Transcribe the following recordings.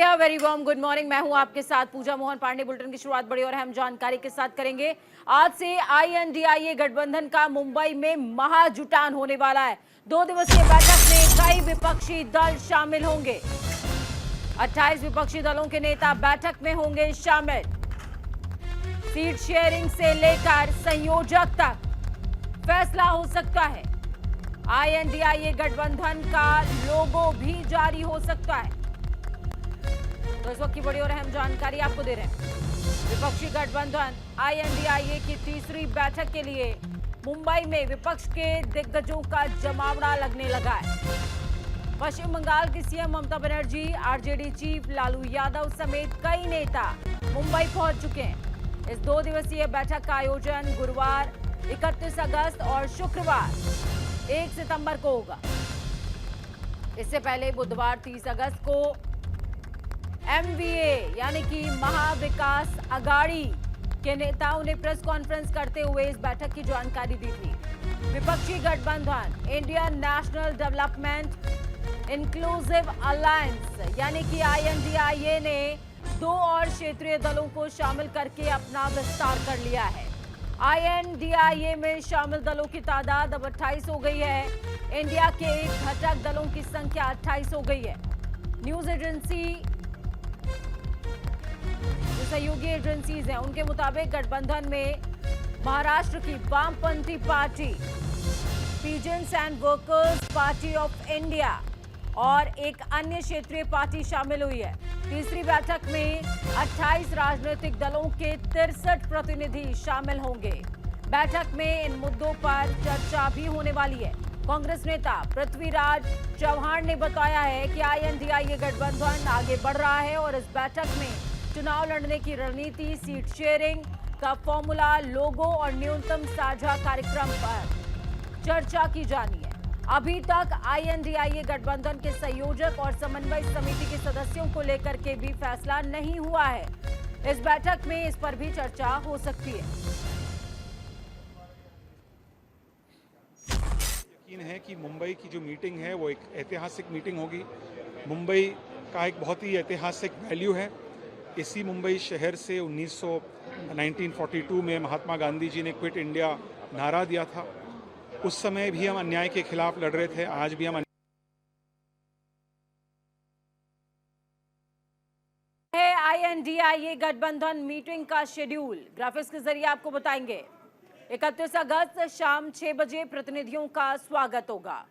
India, very warm good morning. मैं हूं आपके साथ पूजा मोहन पांडे। बुलेटिन की शुरुआत बड़ी और अहम जानकारी के साथ करेंगे। आज से INDIA गठबंधन का मुंबई में महाजुटान होने वाला है। 2 दिवसीय बैठक में कई विपक्षी दल शामिल होंगे। 28 विपक्षी दलों के नेता बैठक में होंगे शामिल। सीट शेयरिंग से लेकर संयोजक तक फैसला हो सकता है। INDIA गठबंधन का लोगो भी जारी हो सकता है। तो इस वक्त की बड़ी और अहम जानकारी आपको दे रहे हैं। विपक्षी गठबंधन INDIA की तीसरी बैठक के लिए मुंबई में विपक्ष के दिग्गजों का जमावड़ा लगने लगा है। पश्चिम बंगाल की CM Mamata Banerjee, RJD chief Lalu Yadav समेत कई नेता मुंबई पहुंच चुके हैं। इस 2 दिवसीय बैठक का आयोजन गुरुवार 31 अगस्त और शुक्रवार 1 सितंबर को होगा। इससे पहले बुधवार 30 अगस्त को MVA यानी कि महाविकास अघाड़ी के नेताओं ने प्रेस कॉन्फ्रेंस करते हुए इस बैठक की जानकारी दी थी। विपक्षी गठबंधन Indian national development inclusive alliance यानी कि INDIA ने 2 और क्षेत्रीय दलों को शामिल करके अपना विस्तार कर लिया है। INDIA में शामिल दलों की तादाद अब 28 हो गई है। इंडिया के घटक दलों की संख्या 28 हो गई है। न्यूज एजेंसी, जो सहयोगी एजेंसीज हैं, उनके मुताबिक गठबंधन में महाराष्ट्र की वामपंथी party peasants and workers party of India और एक अन्य क्षेत्रीय पार्टी शामिल हुई है। तीसरी बैठक में 28 राजनीतिक दलों के 63 प्रतिनिधि शामिल होंगे। बैठक में इन मुद्दों पर चर्चा भी होने वाली है। कांग्रेस नेता पृथ्वीराज चव्हाण ने बताया है कि INDIA गठबंधन आगे बढ़ रहा है और इस बैठक में चुनाव लड़ने की रणनीति, सीट शेयरिंग का फॉर्मूला, लोगो और न्यूनतम साझा कार्यक्रम पर चर्चा की जानी है। अभी तक INDIA गठबंधन के संयोजक और समन्वय समिति के सदस्यों को लेकर के भी फैसला नहीं हुआ है। इस बैठक में इस पर भी चर्चा हो सकती है। यकीन है कि मुंबई की जो मीटिंग है वो एक ऐतिहासिक मीटिंग होगी। मुंबई का एक बहुत ही ऐतिहासिक वैल्यू है। इसी मुंबई शहर से 1942 में महात्मा गांधी जी ने क्विट इंडिया नारा दिया था। उस समय भी हम अन्याय के खिलाफ लड़ रहे थे, आज भी हम INDIA गठबंधन मीटिंग का शेड्यूल ग्राफिक्स के जरिए आपको बताएंगे। 31 अगस्त शाम 6 बजे प्रतिनिधियों का स्वागत होगा।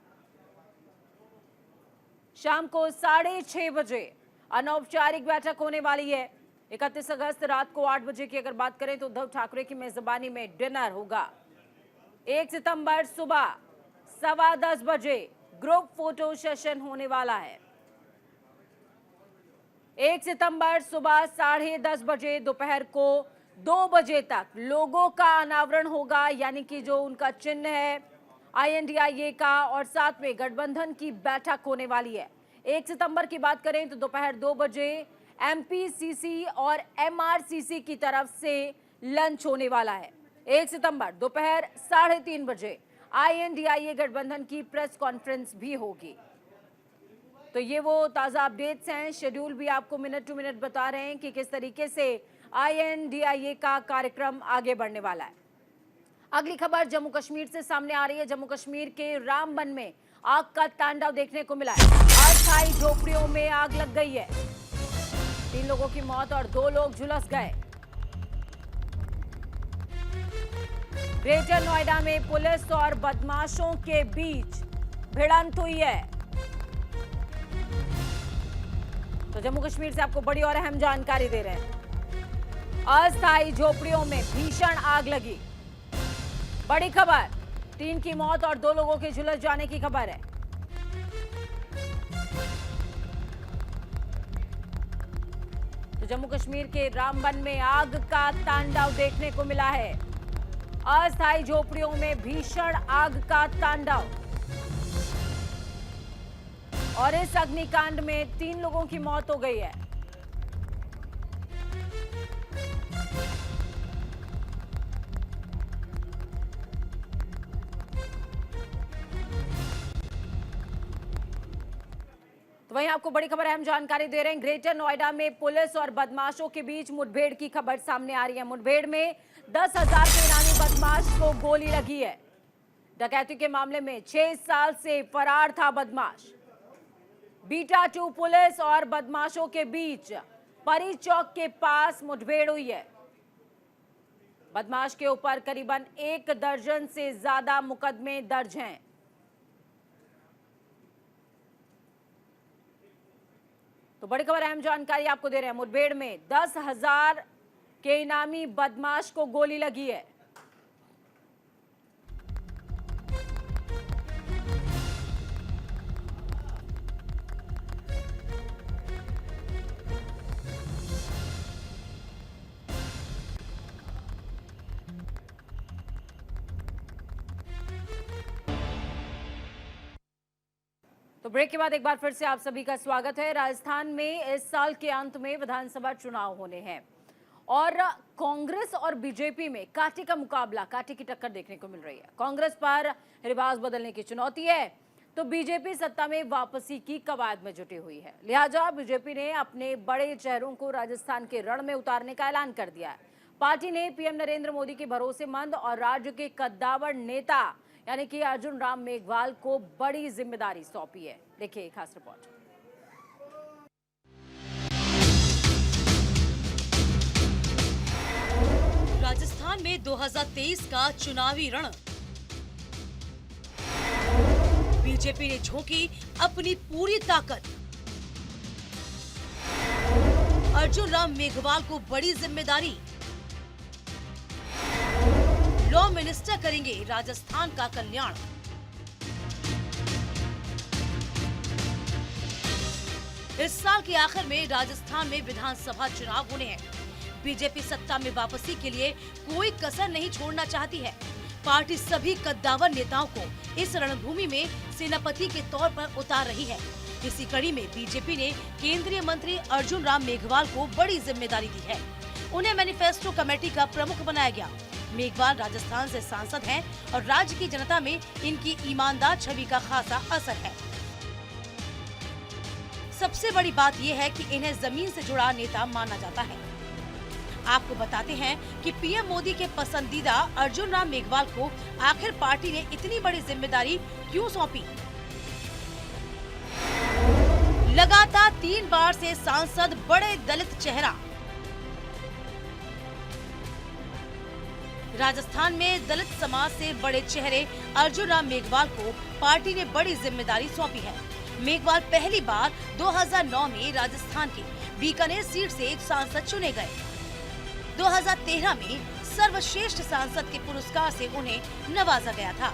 शाम को 6:30 बजे अनौपचारिक बैठक होने वाली है। 31 अगस्त रात को 8 बजे की अगर बात करें तो उद्धव ठाकरे की मेजबानी में डिनर होगा। 1 सितंबर सुबह 10:15 बजे ग्रुप फोटो सेशन होने वाला है। 1 सितंबर सुबह 10:30 बजे दोपहर को 2 बजे तक लोगों का अनावरण होगा, यानी कि जो उनका चिन्ह है INDIA का, और साथ में गठबंधन की बैठक होने वाली है। 1 सितंबर की बात करें तो दोपहर 2 बजे MPCC और MRCC की तरफ से लंच होने वाला है। 1 सितंबर दोपहर 3:30 बजे INDIA गठबंधन की प्रेस कॉन्फ्रेंस भी होगी। तो ये वो ताज़ा अपडेट्स हैं। शेड्यूल भी आपको मिनट टू मिनट बता रहे हैं कि किस तरीके से INDIA का कार्यक्रम आगे बढ़ने वाला है। अगली खबर जम्मू कश्मीर से सामने आ रही है। जम्मू कश्मीर के रामबन में आग का तांडव देखने को मिला है। अस्थायी झोपड़ियों में आग लग गई है। 3 लोगों की मौत और 2 लोग झुलस गए। ग्रेटर नोएडा में पुलिस और बदमाशों के बीच भिड़ंत हुई है। तो जम्मू कश्मीर से आपको बड़ी और अहम जानकारी दे रहे हैं। अस्थायी झोपड़ियों में भीषण आग लगी। बड़ी खबर, 3 की मौत और 2 लोगों के झुलस जाने की खबर है। तो जम्मू कश्मीर के रामबन में आग का तांडव देखने को मिला है। अस्थायी झोपड़ियों में भीषण आग का तांडव, और इस अग्निकांड में 3 लोगों की मौत हो गई है। तो वहीं आपको बड़ी खबर अहम जानकारी दे रहे हैं। ग्रेटर नोएडा में पुलिस और बदमाशों के बीच मुठभेड़ की खबर सामने आ रही है। मुठभेड़ में 10,000 के इनामी बदमाश को गोली लगी है। डकैती के मामले में 6 साल से फरार था बदमाश। बीटा 2 पुलिस और बदमाशों के बीच परी चौक के पास मुठभेड़ हुई है। बदमाश के ऊपर करीबन 1 दर्जन से ज्यादा मुकदमे दर्ज हैं। तो बड़ी खबर अहम जानकारी आपको दे रहे हैं। मुठभेड़ में 10,000 के इनामी बदमाश को गोली लगी है। तो ब्रेक के बाद एक बार फिर से आप सभी का स्वागत है। राजस्थान में इस साल के अंत में विधानसभा चुनाव होने हैं और कांग्रेस और बीजेपी में कांटे का मुकाबला, कांटे की टक्कर देखने को मिल रही है। कांग्रेस पर रिवाज बदलने की चुनौती है तो बीजेपी सत्ता में वापसी की कवायद में जुटी हुई है। लिहाजा बीजेपी ने अपने बड़े चेहरों को राजस्थान के रण में उतारने का ऐलान कर दिया है। पार्टी ने पीएम नरेंद्र मोदी के भरोसेमंद और राज्य के कद्दावर नेता यानी कि अर्जुन राम मेघवाल को बड़ी जिम्मेदारी सौंपी है। देखिए एक खास रिपोर्ट। राजस्थान में 2023 का चुनावी रण। बीजेपी ने झोंकी अपनी पूरी ताकत। अर्जुन राम मेघवाल को बड़ी जिम्मेदारी। लॉ मिनिस्टर करेंगे राजस्थान का कल्याण। इस साल के आखिर में राजस्थान में विधानसभा चुनाव होने हैं। बीजेपी सत्ता में वापसी के लिए कोई कसर नहीं छोड़ना चाहती है। पार्टी सभी कद्दावर नेताओं को इस रणभूमि में सेनापति के तौर पर उतार रही है। इसी कड़ी में बीजेपी ने केंद्रीय मंत्री अर्जुन राम मेघवाल को बड़ी जिम्मेदारी दी है। उन्हें मैनिफेस्टो कमेटी का प्रमुख बनाया गया। मेघवाल राजस्थान से सांसद हैं और राज्य की जनता में इनकी ईमानदार छवि का खासा असर है। सबसे बड़ी बात यह है कि इन्हें जमीन से जुड़ा नेता माना जाता है। आपको बताते हैं कि पीएम मोदी के पसंदीदा अर्जुन राम मेघवाल को आखिर पार्टी ने इतनी बड़ी जिम्मेदारी क्यों सौंपी। लगातार 3 बार से सांसद, बड़े दलित चेहरा। राजस्थान में दलित समाज से बड़े चेहरे अर्जुन राम मेघवाल को पार्टी ने बड़ी जिम्मेदारी सौंपी है। मेघवाल पहली बार 2009 में राजस्थान के बीकानेर सीट से एक सांसद चुने गए। 2013 में सर्वश्रेष्ठ सांसद के पुरस्कार से उन्हें नवाजा गया था।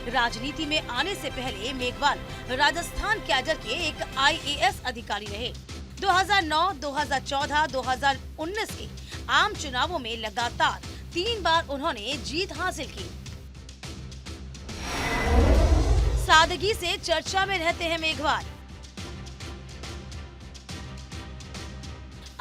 राजनीति में आने से पहले मेघवाल राजस्थान कैडर के एक IAS अधिकारी रहे। 2009, 2014, 2019 के आम चुनावों में लगातार 3 बार उन्होंने जीत हासिल की। सादगी से चर्चा में रहते हैं मेघवाल।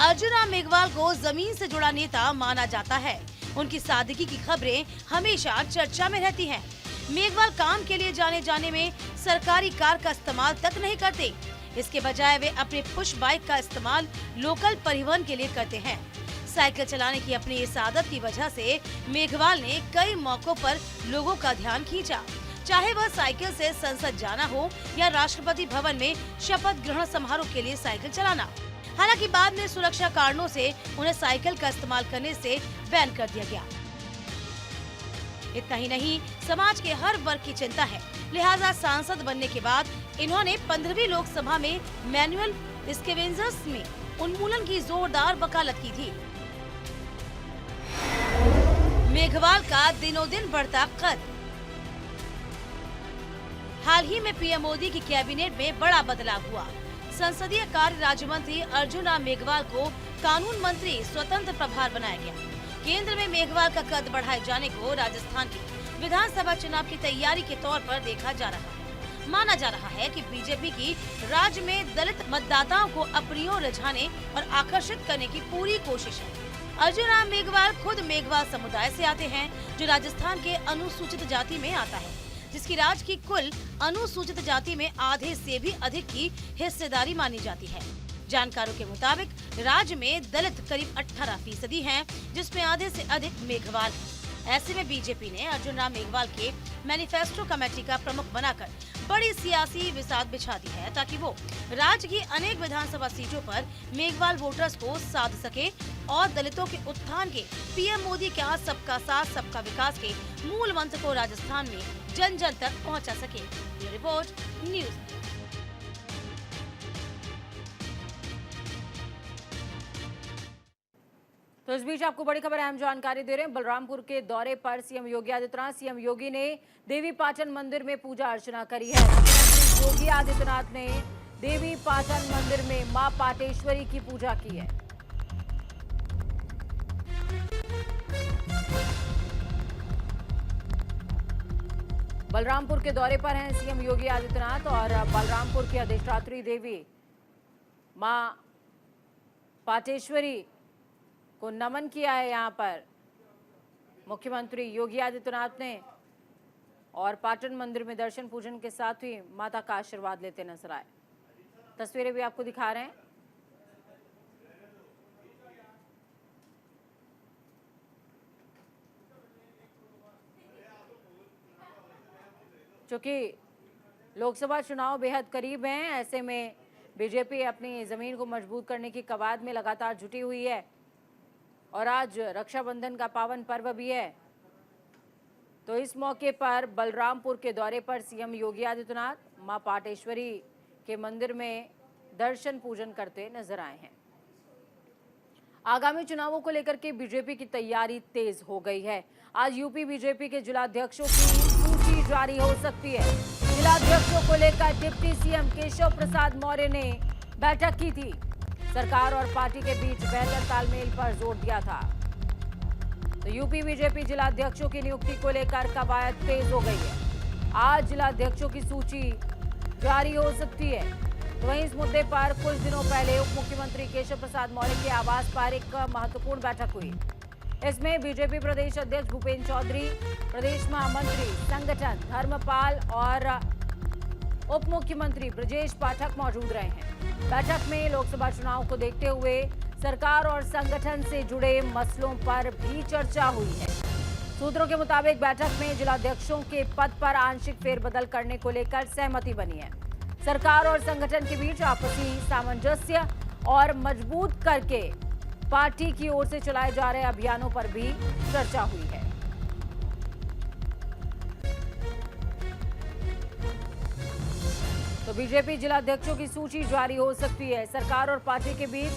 अर्जुन राम मेघवाल को जमीन से जुड़ा नेता माना जाता है। उनकी सादगी की खबरें हमेशा चर्चा में रहती हैं। मेघवाल काम के लिए जाने में सरकारी कार का इस्तेमाल तक नहीं करते। इसके बजाय वे अपने पुश बाइक का इस्तेमाल लोकल परिवहन के लिए करते हैं। साइकिल चलाने की अपनी इस आदत की वजह से मेघवाल ने कई मौकों पर लोगों का ध्यान खींचा, चाहे वह साइकिल से संसद जाना हो या राष्ट्रपति भवन में शपथ ग्रहण समारोह के लिए साइकिल चलाना। हालांकि बाद में सुरक्षा कारणों से उन्हें साइकिल का इस्तेमाल करने से बैन कर दिया गया। इतना ही नहीं, समाज के हर वर्ग की चिंता है, लिहाजा सांसद बनने के बाद इन्होंने 15वीं लोकसभा में मैनुअल स्कैवेंजर्स में उन्मूलन की जोरदार वकालत की थी। मेघवाल का दिनों दिन बढ़ता कद। हाल ही में पीएम मोदी की कैबिनेट में बड़ा बदलाव हुआ। संसदीय कार्य राज्य मंत्री अर्जुन राम मेघवाल को कानून मंत्री स्वतंत्र प्रभार बनाया गया। केंद्र में मेघवाल का कद बढ़ाए जाने को राजस्थान की विधानसभा चुनाव की तैयारी के तौर पर देखा जा रहा है। माना जा रहा है कि बीजेपी की राज्य में दलित मतदाताओं को अपनी ओर रिझाने और आकर्षित करने की पूरी कोशिश है। अर्जुन राम मेघवाल खुद मेघवाल समुदाय से आते हैं, जो राजस्थान के अनुसूचित जाति में आता है। जिसकी राज्य की कुल अनुसूचित जाति में आधे से भी अधिक की हिस्सेदारी मानी जाती है। जानकारों के मुताबिक राज्य में दलित करीब 18% हैं, जिसमें आधे से अधिक मेघवाल हैं। ऐसे में बीजेपी ने अर्जुन राम मेघवाल के मैनिफेस्टो कमेटी का प्रमुख बनाकर बड़ी सियासी विसात बिछा दी है, ताकि वो राज्य की अनेक विधानसभा सीटों पर मेघवाल वोटर्स को साध सके और दलितों के उत्थान के पीएम मोदी के यहाँ सबका साथ सबका विकास के मूल मंत्र को राजस्थान में जन जन तक पहुँचा सके। ये रिपोर्ट न्यूज। तो इस बीच आपको बड़ी खबर अहम जानकारी दे रहे हैं। बलरामपुर के दौरे पर सीएम योगी आदित्यनाथ। सीएम योगी ने देवी पाटन मंदिर में पूजा अर्चना करी है। मुख्यमंत्री योगी आदित्यनाथ ने देवी पाटन मंदिर में मां पाटेश्वरी की पूजा की है। बलरामपुर के दौरे पर हैं सीएम योगी आदित्यनाथ और बलरामपुर की अधिष्ठात्री देवी मां पाटेश्वरी को नमन किया है। यहां पर मुख्यमंत्री योगी आदित्यनाथ ने और पाटन मंदिर में दर्शन पूजन के साथ ही माता का आशीर्वाद लेते नजर आए। तस्वीरें भी आपको दिखा रहे हैं। चूंकि लोकसभा चुनाव बेहद करीब हैं, ऐसे में बीजेपी अपनी जमीन को मजबूत करने की कवायद में लगातार जुटी हुई है और आज रक्षाबंधन का पावन पर्व भी है। तो इस मौके पर बलरामपुर के दौरे पर सीएम योगी आदित्यनाथ मां पाटेश्वरी के मंदिर में दर्शन पूजन करते नजर आए हैं। आगामी चुनावों को लेकर के बीजेपी की तैयारी तेज हो गई है। आज यूपी बीजेपी के जिलाध्यक्षों की सूची जारी हो सकती है। जिलाध्यक्षों को लेकर डिप्टी सीएम केशव प्रसाद मौर्य ने बैठक की थी। सरकार और पार्टी के बीच बेहतर तालमेल पर जोर दिया था। तो यूपी बीजेपी जिलाध्यक्षों की नियुक्ति को लेकर कवायद तेज हो गई है। आज जिलाध्यक्षों की सूची जारी हो सकती है। तो वहीं इस मुद्दे पर कुछ दिनों पहले उप मुख्यमंत्री केशव प्रसाद मौर्य के आवास पर एक महत्वपूर्ण बैठक हुई। इसमें बीजेपी प्रदेश अध्यक्ष भूपेंद्र चौधरी, प्रदेश महामंत्री संगठन धर्मपाल और उप मुख्यमंत्री ब्रजेश पाठक मौजूद रहे हैं। बैठक में लोकसभा चुनाव को देखते हुए सरकार और संगठन से जुड़े मसलों पर भी चर्चा हुई है। सूत्रों के मुताबिक बैठक में जिलाध्यक्षों के पद पर आंशिक फेरबदल करने को लेकर सहमति बनी है। सरकार और संगठन के बीच आपसी सामंजस्य और मजबूत करके पार्टी की ओर से चलाए जा रहे अभियानों पर भी चर्चा हुई है। तो बीजेपी जिलाध्यक्षों की सूची जारी हो सकती है। सरकार और पार्टी के बीच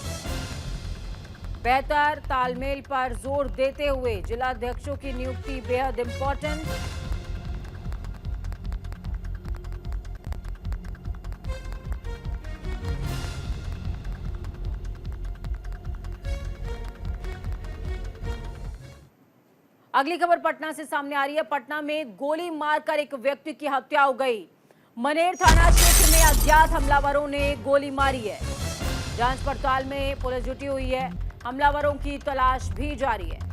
बेहतर तालमेल पर जोर देते हुए जिलाध्यक्षों की नियुक्ति बेहद इंपॉर्टेंट। अगली खबर पटना से सामने आ रही है। पटना में गोली मारकर एक व्यक्ति की हत्या हो गई। मनेर थाना क्षेत्र में अज्ञात हमलावरों ने गोली मारी है। जांच पड़ताल में पुलिस जुटी हुई है। हमलावरों की तलाश भी जारी है।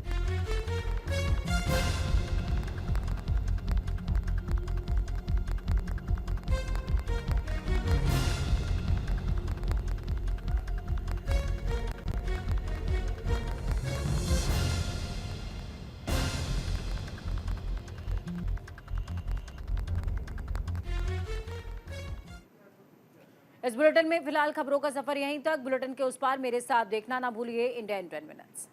इस बुलेटिन में फिलहाल खबरों का सफर यहीं तक। बुलेटिन के उस पार मेरे साथ देखना ना भूलिए इंडिया इन 10 मिनट्स।